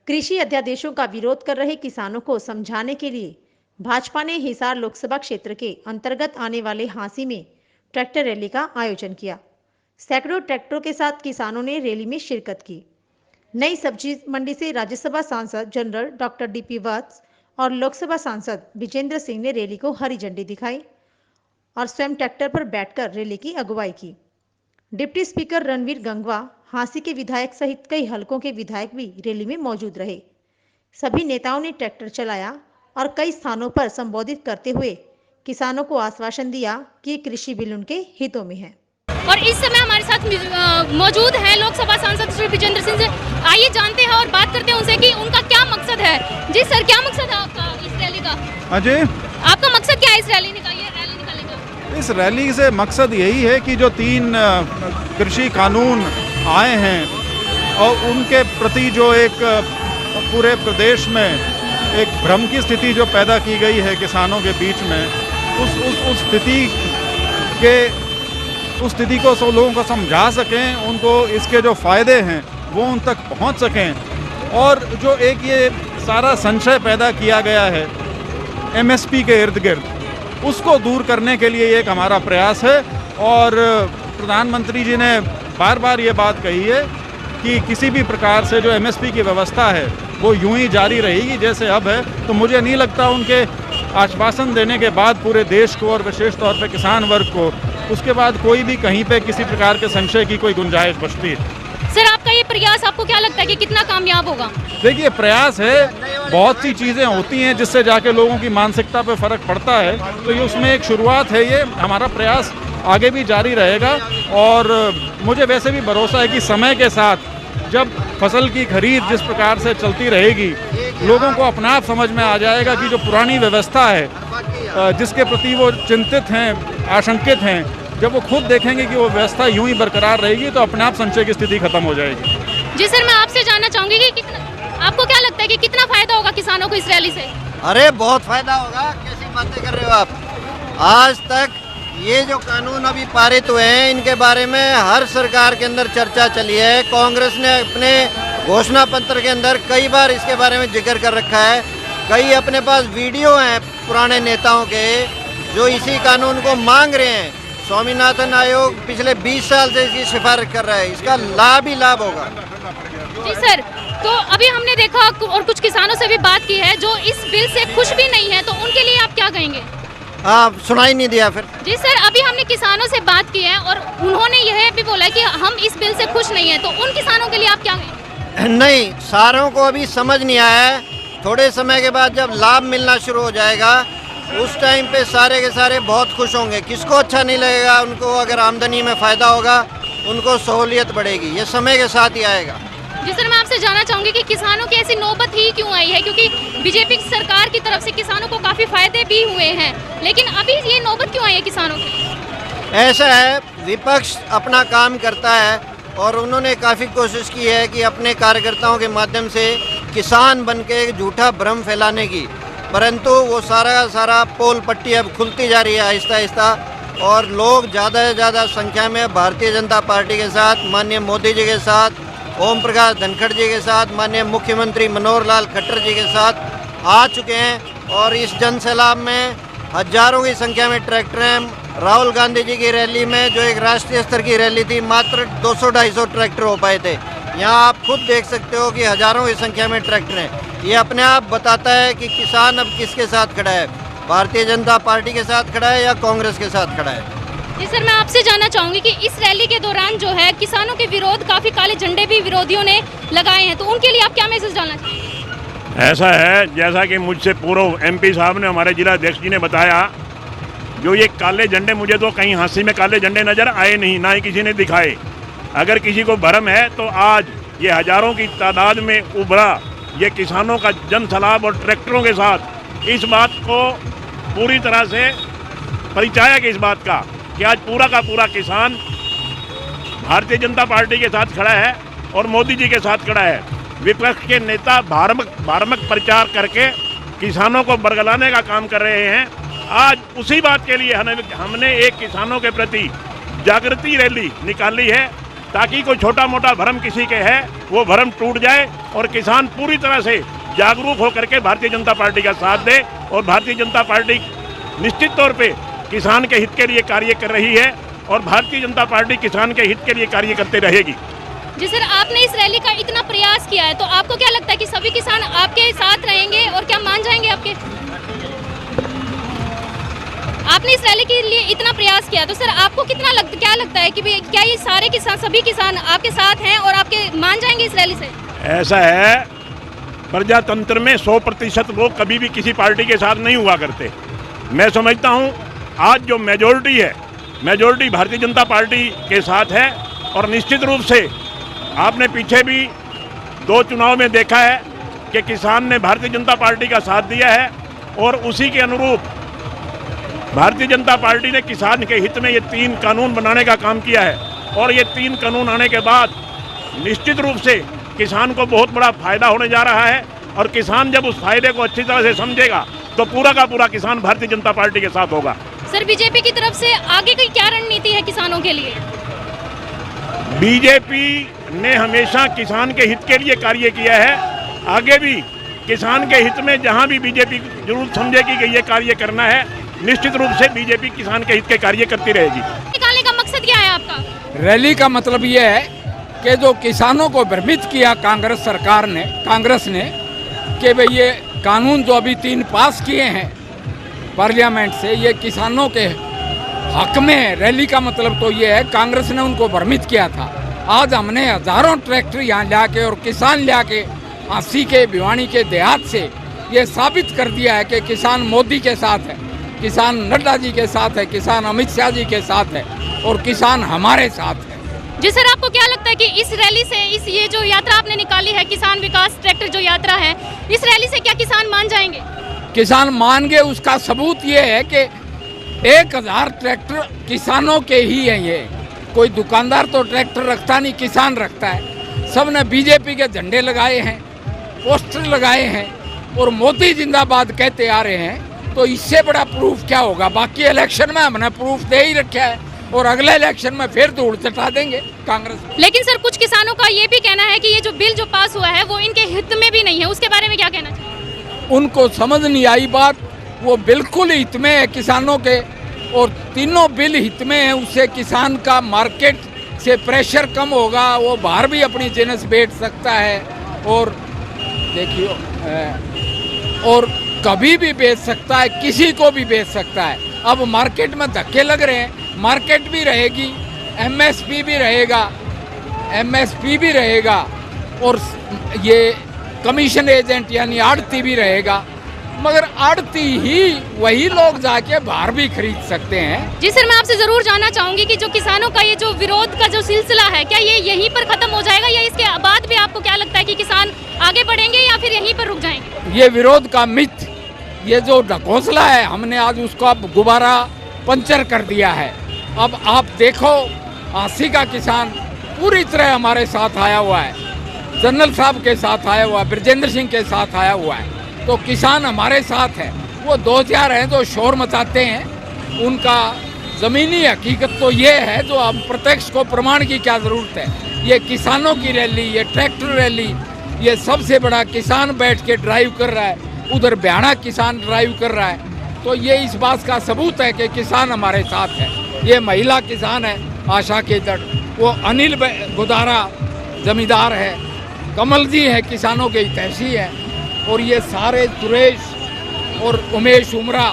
कृषि अध्यादेशों का विरोध कर रहे किसानों को समझाने के लिए भाजपा ने हिसार लोकसभा क्षेत्र के अंतर्गत आने वाले हांसी में ट्रैक्टर रैली का आयोजन किया। सैकड़ों ट्रैक्टरों के साथ किसानों ने रैली में शिरकत की। नई सब्जी मंडी से राज्यसभा सांसद जनरल डॉक्टर डीपी वत्स और लोकसभा सांसद विजेंद्र सिंह ने रैली को हरी झंडी दिखाई और स्वयं ट्रैक्टर पर बैठकर रैली की अगुवाई की। डिप्टी स्पीकर रणवीर गंगवा, हांसी के विधायक सहित कई हलकों के विधायक भी रैली में मौजूद रहे। सभी नेताओं ने ट्रैक्टर चलाया और कई स्थानों पर संबोधित करते हुए किसानों को आश्वासन दिया कि कृषि बिल उनके हितों में है। और इस समय हमारे साथ मौजूद हैं लोकसभा सांसद श्री विजेंद्र सिंह। आइए जानते हैं और बात करते हैं उनसे कि उनका क्या मकसद है। जी सर, क्या मकसद है आपका इस रैली का? अजय, आपका मकसद क्या है इस रैली निकालने का? इस रैली से मकसद यही है कि जो 3 कृषि कानून आए हैं और उनके प्रति जो एक पूरे प्रदेश में एक भ्रम की स्थिति जो पैदा की गई है किसानों के बीच में, उस स्थिति को सब लोगों को समझा सकें, उनको इसके जो फ़ायदे हैं वो उन तक पहुंच सकें। और जो एक ये सारा संशय पैदा किया गया है एमएसपी के इर्द गिर्द, उसको दूर करने के लिए एक हमारा प्रयास है। और प्रधानमंत्री जी ने बार बार ये बात कही है कि किसी भी प्रकार से जो एमएसपी की व्यवस्था है वो यूं ही जारी रहेगी जैसे अब है। तो मुझे नहीं लगता उनके आश्वासन देने के बाद पूरे देश को और विशेष तौर पर किसान वर्ग को उसके बाद कोई भी कहीं पे किसी प्रकार के संशय की कोई गुंजाइश बचती है। सर, आपका ये प्रयास आपको क्या लगता है कि कितना कामयाब होगा? देखिए, प्रयास है, बहुत सी चीज़ें होती हैं जिससे जाके लोगों की मानसिकता पे फ़र्क पड़ता है। तो ये उसमें एक शुरुआत है। ये हमारा प्रयास आगे भी जारी रहेगा और मुझे वैसे भी भरोसा है कि समय के साथ जब फसल की खरीद जिस प्रकार से चलती रहेगी, लोगों को अपने आप समझ में आ जाएगा कि जो पुरानी व्यवस्था है जिसके प्रति वो चिंतित हैं, आशंकित हैं, जब वो खुद देखेंगे कि वो व्यवस्था यूं ही बरकरार रहेगी तो अपने आप संशय की स्थिति खत्म हो जाएगी। जी सर, मैं आपसे जानना चाहूंगी कि आपको क्या लगता है कि कितना फायदा होगा किसानों को इस रैली से? अरे बहुत फायदा होगा। कैसी बातें कर रहे हो आप? आज तक ये जो कानून अभी पारित हुए हैं इनके बारे में हर सरकार के अंदर चर्चा चली है। कांग्रेस ने अपने घोषणा पत्र के अंदर कई बार इसके बारे में जिक्र कर रखा है। कई अपने पास वीडियो हैं पुराने नेताओं के जो इसी कानून को मांग रहे हैं। स्वामीनाथन आयोग पिछले 20 साल से इसकी सिफारिश कर रहा है। इसका लाभ ही लाभ होगा। जी सर, तो अभी हमने देखा और कुछ किसानों से भी बात की है जो इस बिल से खुश भी नहीं है, तो उनके लिए आप क्या कहेंगे? हाँ, सुनाई नहीं दिया फिर। जी सर, अभी हमने किसानों से बात की है और उन्होंने यह भी बोला कि हम इस बिल से खुश नहीं है, तो उन किसानों के लिए आप क्या कहेंगे? नहीं, सारों को अभी समझ नहीं आया है। थोड़े समय के बाद जब लाभ मिलना शुरू हो जाएगा उस टाइम पे सारे के सारे बहुत खुश होंगे। किसको अच्छा नहीं लगेगा? उनको अगर आमदनी में फ़ायदा होगा, उनको सहूलियत बढ़ेगी। ये समय के साथ ही आएगा। जी सर, मैं आपसे जानना चाहूंगी कि किसानों की ऐसी नौबत ही क्यों आई है? क्योंकि बीजेपी की सरकार की तरफ से किसानों को काफ़ी फायदे भी हुए हैं, लेकिन अभी ये नौबत क्यों आई है किसानों की? ऐसा है, विपक्ष अपना काम करता है और उन्होंने काफ़ी कोशिश की है कि अपने कार्यकर्ताओं के माध्यम से किसान बन के एक झूठा भ्रम फैलाने की, परंतु वो सारा का सारा पोल पट्टी अब खुलती जा रही है आहिस्ता आहिस्ता। और लोग ज़्यादा से ज़्यादा संख्या में भारतीय जनता पार्टी के साथ, माननीय मोदी जी के साथ, ओम प्रकाश धनखड़ जी के साथ, माननीय मुख्यमंत्री मनोहर लाल खट्टर जी के साथ आ चुके हैं। और इस जन सैलाब में हजारों की संख्या में ट्रैक्टर हैं। राहुल गांधी जी की रैली में जो एक राष्ट्रीय स्तर की रैली थी, मात्र 200-250 ट्रैक्टर हो पाए थे। यहाँ आप खुद देख सकते हो कि हजारों की संख्या में ट्रैक्टर हैं। ये अपने आप बताता है कि किसान अब किसके साथ खड़ा है, भारतीय जनता पार्टी के साथ खड़ा है या कांग्रेस के साथ खड़ा है। जी सर, मैं आपसे जानना चाहूंगी कि इस रैली के दौरान जो है किसानों के विरोध काफी काले झंडे भी विरोधियों ने लगाए हैं, तो उनके लिए आप क्या मैसेज डालना चाहेंगे? ऐसा है, जैसा कि मुझसे पूर्व एमपी साहब ने, हमारे जिला अध्यक्ष जी ने बताया, जो ये काले झंडे, मुझे तो कहीं हांसी में काले झंडे नजर आए नहीं, ना ही किसी ने दिखाए। अगर किसी को भ्रम है तो आज ये हजारों की तादाद में उभरा ये किसानों का जन सैलाब और ट्रैक्टरों के साथ इस बात को पूरी तरह से परिचायक इस बात का कि आज पूरा का पूरा किसान भारतीय जनता पार्टी के साथ खड़ा है और मोदी जी के साथ खड़ा है। विपक्ष के नेता भ्रामक प्रचार करके किसानों को बरगलाने का काम कर रहे हैं। आज उसी बात के लिए हमने एक किसानों के प्रति जागृति रैली निकाली है ताकि कोई छोटा मोटा भ्रम किसी के है वो भ्रम टूट जाए और किसान पूरी तरह से जागरूक होकर के भारतीय जनता पार्टी का साथ दे। और भारतीय जनता पार्टी निश्चित तौर पे किसान के हित के लिए कार्य कर रही है और भारतीय जनता पार्टी किसान के हित के लिए कार्य करते रहेगी। जी सर, आपने इस रैली का इतना प्रयास किया है तो आपको क्या लगता है कि सभी किसान आपके साथ रहेंगे और क्या मान जाएंगे आपके? आपने इस रैली के लिए इतना प्रयास किया तो सर आपको क्या लगता है कि क्या ये सारे किसान, सभी किसान आपके साथ हैं और आपके मान जाएंगे इस रैली से? ऐसा है, प्रजातंत्र में 100% लोग कभी भी किसी पार्टी के साथ नहीं हुआ करते। मैं समझता हूँ आज जो मेजोरिटी है, मेजोरिटी भारतीय जनता पार्टी के साथ है। और निश्चित रूप से आपने पीछे भी 2 चुनाव में देखा है कि किसान ने भारतीय जनता पार्टी का साथ दिया है और उसी के अनुरूप भारतीय जनता पार्टी ने किसान के हित में ये 3 कानून बनाने का काम किया है। और ये 3 कानून आने के बाद निश्चित रूप से किसान को बहुत बड़ा फायदा होने जा रहा है। और किसान जब उस फायदे को अच्छी तरह से समझेगा तो पूरा का पूरा किसान भारतीय जनता पार्टी के साथ होगा। सर, बीजेपी की तरफ से आगे की क्या रणनीति है किसानों के लिए? बीजेपी ने हमेशा किसान के हित के लिए कार्य किया है। आगे भी किसान के हित में जहां भी बीजेपी जरूर समझेगी कि ये कार्य करना है, निश्चित रूप से बीजेपी किसान के हित के कार्य करती रहेगी। निकालने का मकसद क्या है आपका? रैली का मतलब ये है कि जो किसानों को भ्रमित किया कांग्रेस ने कि भाई ये कानून जो अभी 3 पास किए हैं पार्लियामेंट से, ये किसानों के हक में है। रैली का मतलब तो ये है, कांग्रेस ने उनको भ्रमित किया था। आज हमने हजारों ट्रैक्टर यहाँ ला के और किसान ला के आसी के भिवानी के देहात से ये साबित कर दिया है कि किसान मोदी के साथ है, किसान नड्डा जी के साथ है, किसान अमित शाह जी के साथ है और किसान हमारे साथ है। जी सर, आपको क्या लगता है कि इस रैली से, ये जो यात्रा आपने निकाली है, किसान विकास ट्रैक्टर जो यात्रा है, इस रैली से क्या किसान मान जाएंगे? किसान मान गए। उसका सबूत ये है कि 1000 ट्रैक्टर किसानों के ही हैं। ये कोई दुकानदार तो ट्रैक्टर रखता नहीं, किसान रखता है। सब ने बीजेपी के झंडे लगाए हैं, पोस्टर लगाए हैं और मोदी जिंदाबाद कहते आ रहे हैं। तो इससे बड़ा प्रूफ क्या होगा? बाकी इलेक्शन में हमने प्रूफ दे ही रखा है और अगले इलेक्शन में फिर धूल चटा देंगे कांग्रेस। लेकिन सर, कुछ किसानों का ये भी कहना है कि ये जो बिल जो पास हुआ है वो इनके हित में भी नहीं है। उसके बारे में क्या कहना चाहिए? उनको समझ नहीं आई बात। वो बिल्कुल हित में है किसानों के और तीनों बिल हित में है। उससे किसान का मार्केट से प्रेशर कम होगा, वो बाहर भी अपनी जिन्स बेच सकता है और देखियो और कभी भी बेच सकता है, किसी को भी बेच सकता है। अब मार्केट में धक्के लग रहे हैं, मार्केट भी रहेगी, एमएसपी भी रहेगा और ये कमीशन एजेंट यानी आड़ती भी रहेगा। मगर आड़ती ही वही लोग जाके बाहर भी खरीद सकते हैं। जी सर, मैं आपसे जरूर जानना चाहूंगी कि जो किसानों का ये जो विरोध का जो सिलसिला है, क्या ये यहीं पर खत्म हो जाएगा या इसके बाद भी आपको क्या लगता है कि किसान आगे बढ़ेंगे या फिर यहीं पर रुक जाएंगे? ये विरोध का मिथ, ये जो ढकोसला है, हमने आज उसको अब गुब्बारा पंचर कर दिया है। अब आप देखो, आसी का किसान पूरी तरह हमारे साथ आया हुआ है, जनरल साहब के साथ आया हुआ है, ब्रजेंद्र सिंह के साथ आया हुआ है। तो किसान हमारे साथ है। वो 2-4 हैं जो शोर मचाते हैं, उनका ज़मीनी हकीकत तो ये है जो हम प्रत्यक्ष को प्रमाण की क्या ज़रूरत है। ये किसानों की रैली, ये ट्रैक्टर रैली, ये सबसे बड़ा किसान बैठ के ड्राइव कर रहा है, उधर ब्याणा किसान ड्राइव कर रहा है। तो ये इस बात का सबूत है कि किसान हमारे साथ है। ये महिला किसान है आशा के दड़, वो अनिल गुदारा जमींदार है, कमल जी है किसानों के हितैषी है और ये सारे सुरेश और उमेश उमरा,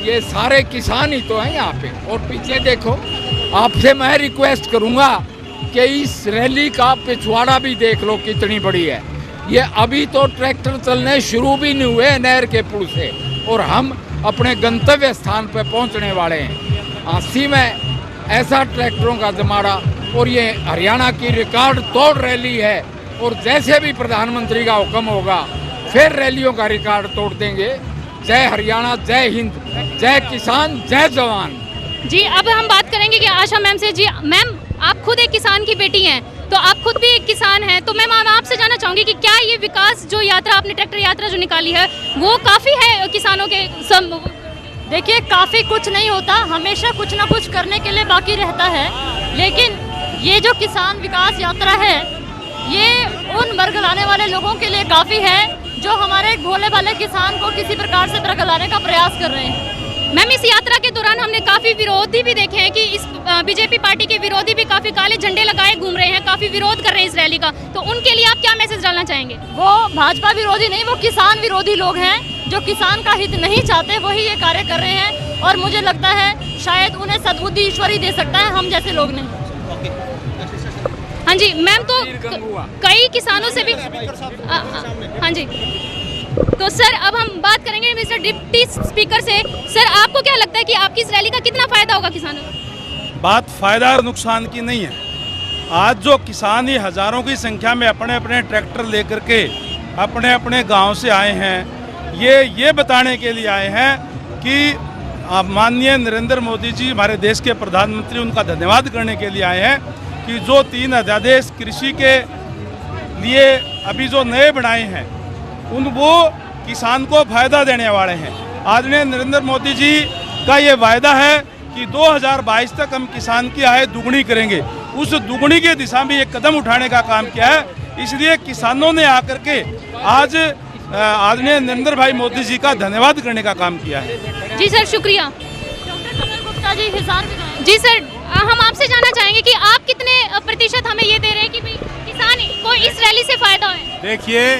ये सारे किसान ही तो हैं यहाँ पे। और पीछे देखो, आपसे मैं रिक्वेस्ट करूँगा कि इस रैली का पिछवाड़ा भी देख लो कितनी बड़ी है। ये अभी तो ट्रैक्टर चलने शुरू भी नहीं हुए नहर के पुल से और हम अपने गंतव्य स्थान पर पहुँचने वाले हैं। आसी में ऐसा ट्रैक्टरों का जमाड़ा और ये हरियाणा की रिकॉर्ड तोड़ रैली है और जैसे भी प्रधानमंत्री का हुक्म होगा फिर रैलियों का रिकॉर्ड तोड़ देंगे। जय हरियाणा, जय हिंद, जय किसान, जय जवान। जी, अब हम बात करेंगे कि आशा मैम से। जी मैम, आप खुद एक किसान की बेटी हैं, तो आप खुद भी एक किसान हैं, तो मैम आपसे जानना चाहूँगी कि क्या ये विकास जो यात्रा आपने ट्रैक्टर यात्रा जो निकाली है वो काफ़ी है किसानों के देखिए, काफ़ी कुछ नहीं होता, हमेशा कुछ ना कुछ करने के लिए बाकी रहता है। लेकिन ये जो किसान विकास यात्रा है, ये उन बरगलाने वाले लोगों के लिए काफ़ी है जो हमारे भोले भाले किसान को किसी प्रकार से बरगलाने का प्रयास कर रहे हैं। मैम, इस यात्रा के दौरान हमने काफ़ी विरोधी भी देखे हैं कि इस बीजेपी पार्टी के विरोधी भी काफ़ी काले झंडे लगाए घूम रहे हैं, काफ़ी विरोध कर रहे हैं इस रैली का, तो उनके लिए आप क्या मैसेज डालना चाहेंगे? वो भाजपा विरोधी नहीं, वो किसान विरोधी लोग हैं जो किसान का हित नहीं चाहते, वही ये कार्य कर रहे हैं। और मुझे लगता है शायद उन्हें सद्बुद्धि ईश्वर ही दे सकता है, हम जैसे लोग नहीं। हाँ जी मैम, तो कई किसानों से भी हाँ जी, तो सर अब हम बात करेंगे मिस्टर डिप्टी स्पीकर से। सर, आपको क्या लगता है कि आपकी इस रैली का कितना फायदा होगा किसानों को? बात फायदा और नुकसान की नहीं है। आज जो किसान ही हजारों की संख्या में अपने अपने ट्रैक्टर लेकर के अपने अपने गांव से आए हैं, ये बताने के लिए आए हैं कि माननीय नरेंद्र मोदी जी हमारे देश के प्रधानमंत्री, उनका धन्यवाद करने के लिए आए हैं कि जो 3 अध्यादेश कृषि के लिए अभी जो नए बनाए हैं वो किसान को फायदा देने वाले हैं। आदरणीय नरेंद्र मोदी जी का ये वायदा है कि 2022 तक हम किसान की आय दुगनी करेंगे। उस दुगनी की दिशा में एक कदम उठाने का काम किया है, इसलिए किसानों ने आकर के आज आदरणीय नरेंद्र भाई मोदी जी का धन्यवाद करने का काम किया है। जी सर, शुक्रिया। डॉक्टर कमल गुप्ता जी, हिसार विधायक। जी सर, हम आपसे जानना चाहेंगे कि आप कितने प्रतिशत हमें ये दे रहे हैं कि भाई किसान को इस रैली से फायदा है? देखिए,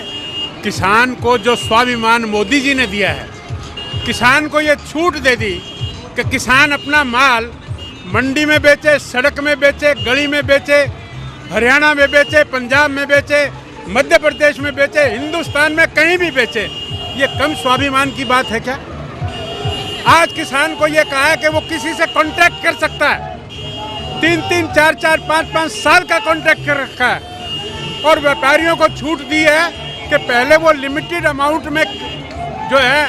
किसान को जो स्वाभिमान मोदी जी ने दिया है, किसान को ये छूट दे दी कि किसान अपना माल मंडी में बेचे, सड़क में बेचे, गली में बेचे, हरियाणा में बेचे, पंजाब में बेचे, मध्य प्रदेश में बेचे, हिंदुस्तान में कहीं भी बेचे। ये कम स्वाभिमान की बात है क्या? आज किसान को ये कहा है कि वो किसी से कॉन्ट्रैक्ट कर सकता है, 3-3, 4-4, 5-5 साल का कॉन्ट्रैक्ट कर रखा है। और व्यापारियों को छूट दी है कि पहले वो लिमिटेड अमाउंट में जो है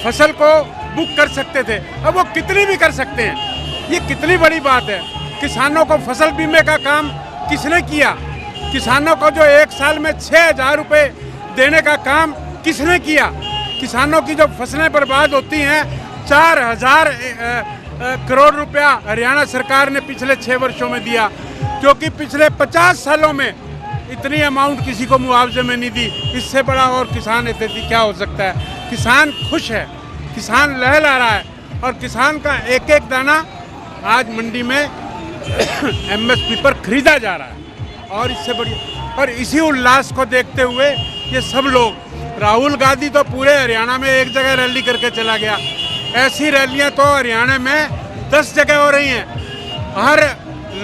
फसल को बुक कर सकते थे, अब वो कितनी भी कर सकते हैं। ये कितनी बड़ी बात है। किसानों को फसल बीमे का काम किसने किया? किसानों को जो 1 साल में 6,000 रुपये देने का काम किसने किया? किसानों की जो फसलें बर्बाद होती हैं, 4,000 करोड़ रुपया हरियाणा सरकार ने पिछले 6 वर्षों में दिया, क्योंकि पिछले 50 सालों में इतनी अमाउंट किसी को मुआवजे में नहीं दी। इससे बड़ा और किसान स्थिति क्या हो सकता है? किसान खुश है, किसान लहला रहा है, और किसान का एक एक दाना आज मंडी में MSP पर खरीदा जा रहा है। और इससे बड़ी, और इसी उल्लास को देखते हुए ये सब लोग, राहुल गांधी तो पूरे हरियाणा में एक जगह रैली करके चला गया, ऐसी रैलियां तो हरियाणा में 10 जगह हो रही हैं। हर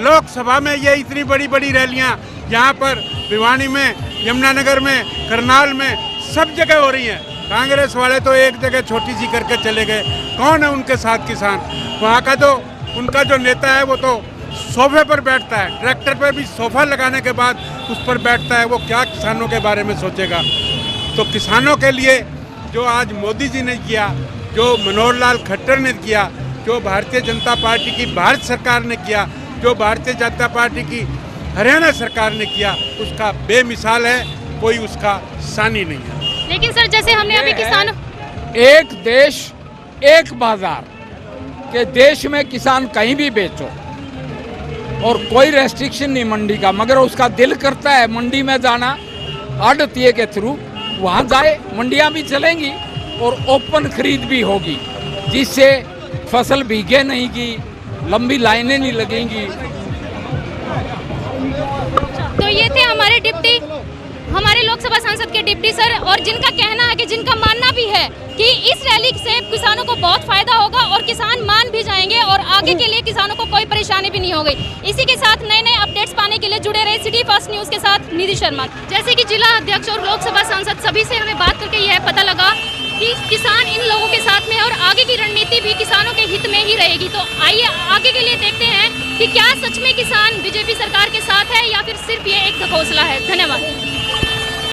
लोकसभा में ये इतनी बड़ी बड़ी रैलियां यहाँ पर भिवानी में, यमुनानगर में, करनाल में, सब जगह हो रही हैं। कांग्रेस वाले तो एक जगह छोटी सी करके चले गए। कौन है उनके साथ किसान? वहाँ का जो उनका जो नेता है वो तो सोफे पर बैठता है, ट्रैक्टर पर भी सोफा लगाने के बाद उस पर बैठता है। वो क्या किसानों के बारे में सोचेगा? तो किसानों के लिए जो आज मोदी जी ने किया, जो मनोहर लाल खट्टर ने किया, जो भारतीय जनता पार्टी की भारत सरकार ने किया, जो भारतीय जनता पार्टी की हरियाणा सरकार ने किया, उसका बेमिसाल है, कोई उसका सानी नहीं है। लेकिन सर, जैसे हमने अभी किसान, एक देश एक बाजार के देश में किसान कहीं भी बेचो और कोई रेस्ट्रिक्शन नहीं मंडी का, मगर उसका दिल करता है मंडी में जाना, आड़तिये के थ्रू वहाँ जाए, मंडियाँ भी चलेंगी और ओपन खरीद भी होगी, जिससे फसल भीगे नहीं की, लंबी लाइनें नहीं लगेंगी। तो ये थे हमारे डिप्टी, हमारे लोकसभा सांसद के डिप्टी सर, और जिनका कहना है कि जिनका मानना भी है कि इस रैली से किसानों को बहुत फायदा होगा और किसान मान भी जाएंगे और आगे के लिए किसानों को कोई परेशानी भी नहीं होगी। इसी के साथ नए नए अपडेट्स पाने के लिए जुड़े रहे सिटी फर्स्ट न्यूज के साथ निधि शर्मा। जैसे कि जिला अध्यक्ष और लोकसभा सांसद सभी से हमें बात करके यह पता लगा कि किसान इन लोगों के साथ में और आगे की रणनीति भी किसानों के हित में ही रहेगी। तो आइए आगे के लिए देखते हैं कि क्या सच में किसान बीजेपी सरकार के साथ है या फिर सिर्फ ये एक घोषणा है। धन्यवाद।